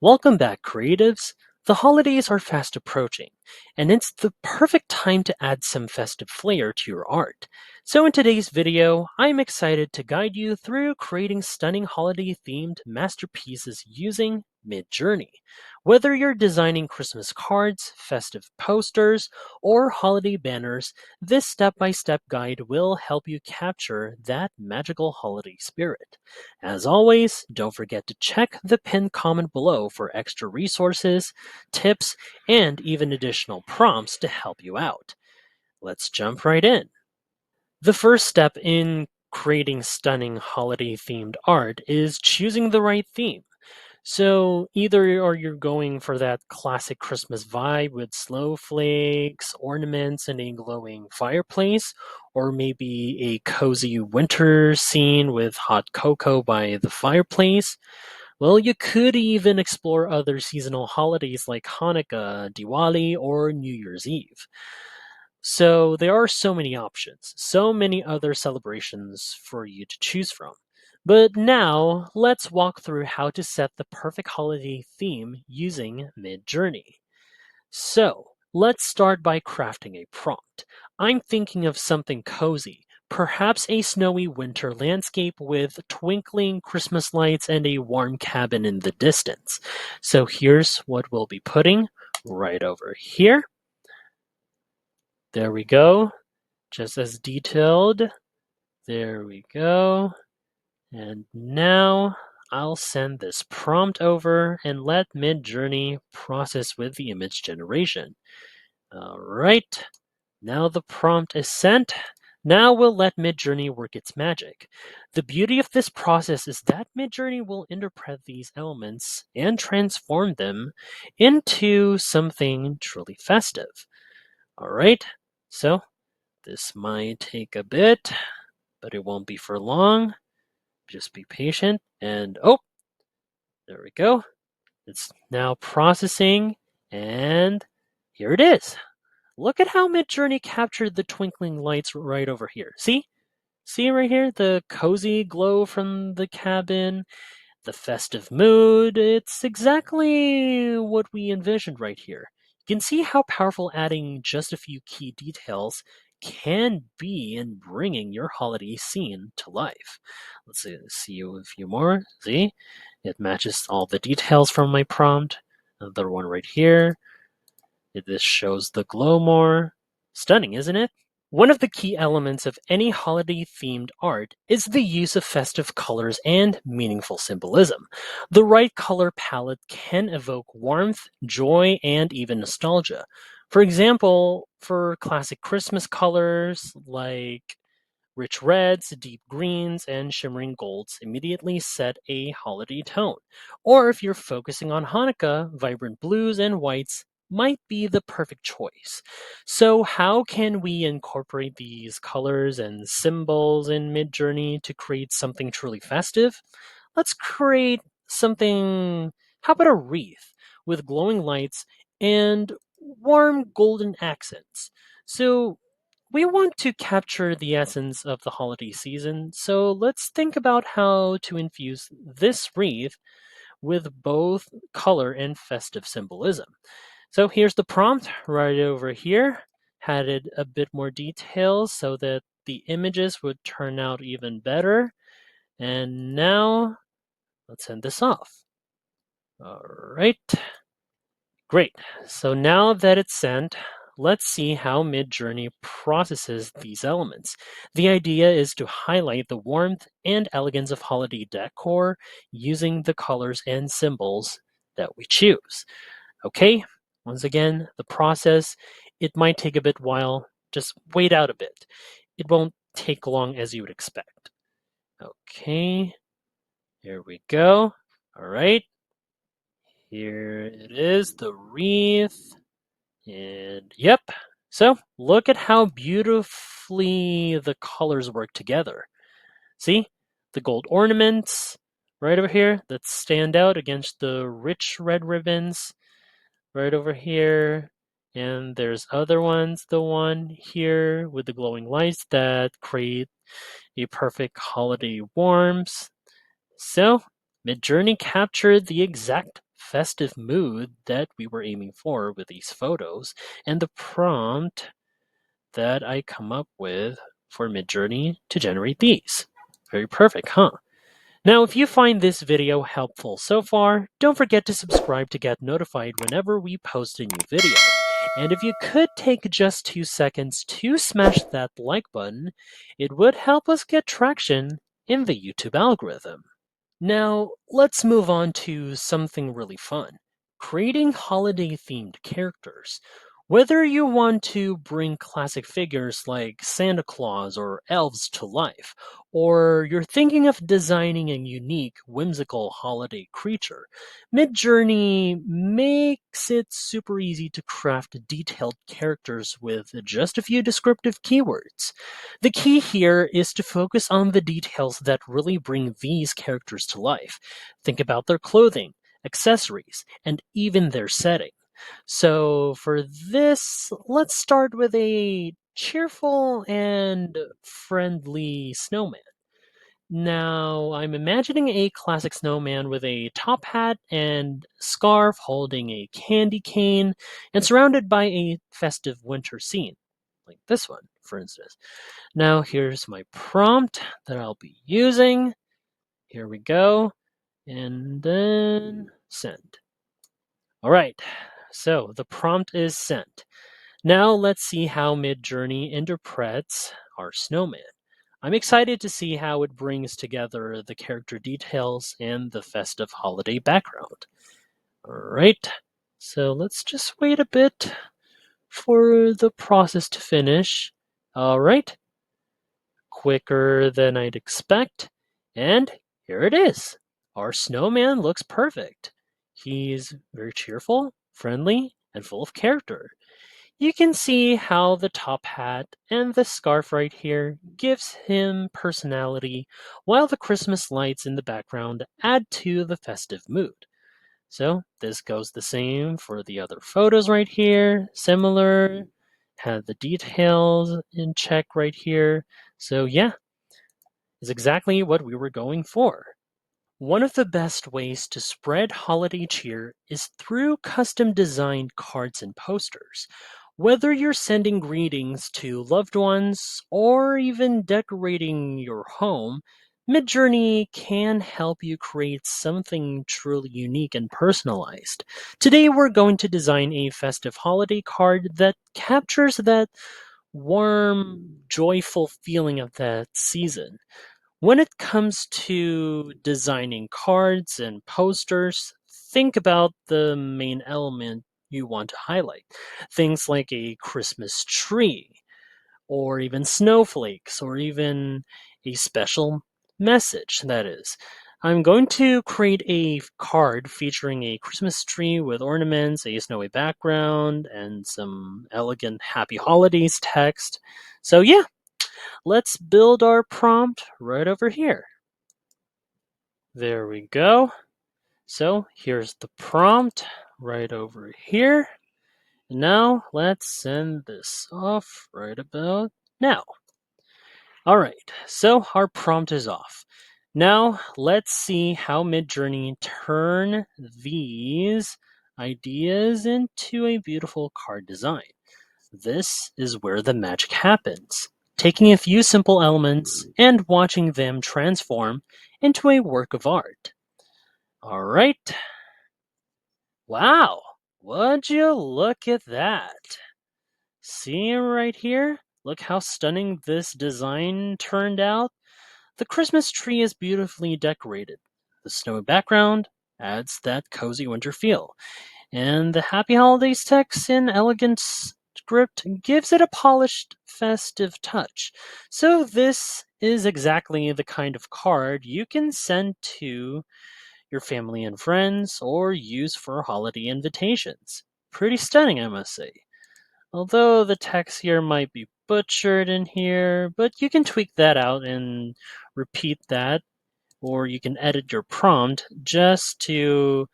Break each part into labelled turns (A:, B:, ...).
A: Welcome back, creatives. The holidays are fast approaching, and it's the perfect time to add some festive flair to your art. So, in today's video, I'm excited to guide you through creating stunning holiday themed masterpieces using Midjourney. Whether you're designing Christmas cards, festive posters, or holiday banners, this step by step guide will help you capture that magical holiday spirit. As always, don't forget to check the pinned comment below for extra resources, tips, and even additional prompts to help you out. Let's jump right in. The first step in creating stunning holiday themed art is choosing the right theme. So either are you going for that classic Christmas vibe with snowflakes, ornaments, and a glowing fireplace, or maybe a cozy winter scene with hot cocoa by the fireplace. Well, you could even explore other seasonal holidays like Hanukkah, Diwali, or New Year's Eve. So there are so many options, so many other celebrations for you to choose from. But now, let's walk through how to set the perfect holiday theme using Midjourney. So, let's start by crafting a prompt. I'm thinking of something cozy, perhaps a snowy winter landscape with twinkling Christmas lights and a warm cabin in the distance. So, here's what we'll be putting right over here. There we go, just as detailed. There we go. And now I'll send this prompt over and let Midjourney process with the image generation. All right, now the prompt is sent. Now we'll let Midjourney work its magic. The beauty of this process is that Midjourney will interpret these elements and transform them into something truly festive. All right, so this might take a bit, but it won't be for long. Just be patient. And oh, there we go. It's now processing, and here it is. Look at how Midjourney captured the twinkling lights right over here. See? See right here? The cozy glow from the cabin, the festive mood. It's exactly what we envisioned right here. You can see how powerful adding just a few key details can be in bringing your holiday scene to life. Let's see a few more. See? It matches all the details from my prompt. Another one right here. This shows the glow more. Stunning, isn't it? One of the key elements of any holiday themed art is the use of festive colors and meaningful symbolism. The right color palette can evoke warmth, joy, and even nostalgia. For example, for classic Christmas colors like rich reds, deep greens, and shimmering golds immediately set a holiday tone. Or if you're focusing on Hanukkah, vibrant blues and whites might be the perfect choice. So, how can we incorporate these colors and symbols in Midjourney to create something truly festive? Let's create something. How about a wreath with glowing lights and warm golden accents? So, we want to capture the essence of the holiday season, so let's think about how to infuse this wreath with both color and festive symbolism. So here's the prompt right over here. Added a bit more details so that the images would turn out even better. And now let's send this off. All right. Great. So now that it's sent, let's see how Midjourney processes these elements. The idea is to highlight the warmth and elegance of holiday decor using the colors and symbols that we choose. Okay, once again, the process, it might take a bit while. Just wait out a bit. It won't take long as you would expect. Okay, here we go. All right, here it is, the wreath. And yep. So look at how beautifully the colors work together. See the gold ornaments right over here that stand out against the rich red ribbons right over here. And there's other ones, the one here with the glowing lights that create a perfect holiday warmth. So Midjourney captured the exact festive mood that we were aiming for with these photos and the prompt that I come up with for Midjourney to generate these. Very perfect, huh? Now, if you find this video helpful so far, don't forget to subscribe to get notified whenever we post a new video. And if you could take just 2 seconds to smash that like button, it would help us get traction in the YouTube algorithm. Now, let's move on to something really fun, creating holiday themed characters. Whether you want to bring classic figures like Santa Claus or elves to life, or you're thinking of designing a unique, whimsical holiday creature, Midjourney makes it super easy to craft detailed characters with just a few descriptive keywords. The key here is to focus on the details that really bring these characters to life. Think about their clothing, accessories, and even their setting. So for this, let's start with a cheerful and friendly snowman. Now, I'm imagining a classic snowman with a top hat and scarf holding a candy cane and surrounded by a festive winter scene, like this one, for instance. Now, here's my prompt that I'll be using. Here we go. And then send. All right, so the prompt is sent. Now let's see how Midjourney interprets our snowman. I'm excited to see how it brings together the character details and the festive holiday background. All right, so let's just wait a bit for the process to finish. All right, quicker than I'd expect. And here it is. Our snowman looks perfect. He's very cheerful, friendly, and full of character. You can see how the top hat and the scarf right here gives him personality, while the Christmas lights in the background add to the festive mood. So this goes the same for the other photos right here, similar, had the details in check right here. So yeah, is exactly what we were going for. One of the best ways to spread holiday cheer is through custom designed cards and posters. Whether you're sending greetings to loved ones or even decorating your home, Midjourney can help you create something truly unique and personalized. Today, we're going to design a festive holiday card that captures that warm, joyful feeling of that season. When it comes to designing cards and posters, think about the main element you want to highlight. Things like a Christmas tree, or even snowflakes, or even a special message, that is. I'm going to create a card featuring a Christmas tree with ornaments, a snowy background, and some elegant Happy Holidays text. So, yeah, let's build our prompt right over here. There we go. So here's the prompt right over here. Now let's send this off right about now. All right, so our prompt is off. Now let's see how Midjourney turn these ideas into a beautiful card design. This is where the magic happens, taking a few simple elements and watching them transform into a work of art. All right. Wow. Would you look at that? See right here? Look how stunning this design turned out. The Christmas tree is beautifully decorated. The snowy background adds that cozy winter feel. And the Happy Holidays text in elegant script gives it a polished, festive touch. So, this is exactly the kind of card you can send to your family and friends or use for holiday invitations. Pretty stunning, I must say. Although the text here might be butchered in here, but you can tweak that out and repeat that, or you can edit your prompt just to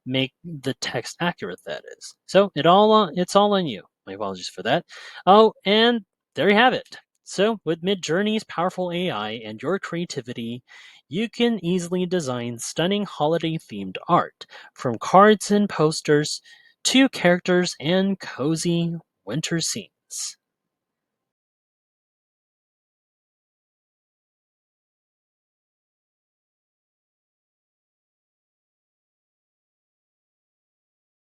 A: make the text accurate, that is. So it's all on you. My apologies for that. Oh, and there you have it. So, with Midjourney's powerful AI and your creativity, you can easily design stunning holiday themed art, from cards and posters to characters and cozy winter scenes.